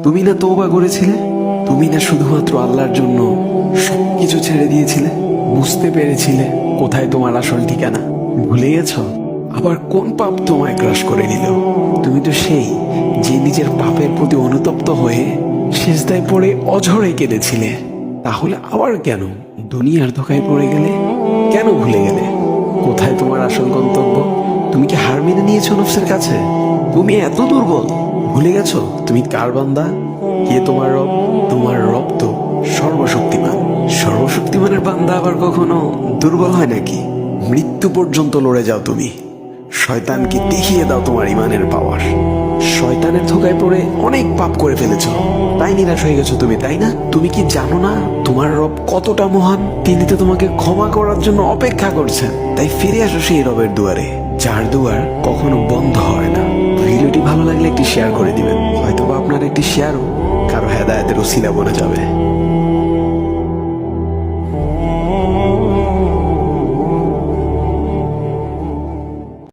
তুমি না তওবা করেছিলে? তুমি না শুধুমাত্র আল্লাহর জন্য সবকিছু ছেড়ে দিয়েছিলে? বুঝতে পেরেছিলে কোথায় তোমার আসল ঠিকানা? ভুলে গেছ? আবার কোন পাপ তোমায় গ্রাস করে নিল? তুমি তো সেই যে নিজের পাপের প্রতি অনুতপ্ত হয়ে সিজদায় পড়ে অঝরে কেঁদেছিলে। তাহলে আবার কেন দুনিয়ার ধোঁকায় পড়ে গেলে? কেন ভুলে গেলে কোথায় তোমার আসল গন্তব্য? তুমি কি হার মেনে নিয়েছো নফসের কাছে? তুমি এত দুর্বল? ভুলে গেছো তুমি কার বান্দা? কে তোমার রব? তোমার রব তো সর্বশক্তিমান। সর্বশক্তিমানের বান্দা আবার কখনো দুর্বল হয় নাকি? মৃত্যু পর্যন্ত লড়ে যাও তুমি। শয়তানকে দেখিয়ে দাও তোমার ইমানের পাওয়ার। শয়তানের ধোকায় পড়ে অনেক পাপ করে ফেলেছ, তাই নিরাশ হয়ে গেছো তুমি, তাই না? তুমি কি জানো না তোমার রব কতটা মহান? তিনি তো তোমাকে ক্ষমা করার জন্য অপেক্ষা করছেন। তাই ফিরে আসো সেই রবের দুয়ারে, যার দুয়ার কখনো বন্ধ হয় না। ভিডিওটি ভালো লাগলে একটি শেয়ার করে দিবেন, হয়তোবা আপনার একটি শেয়ারও কারো হেদায়েতের উসিলা বনে যাবে।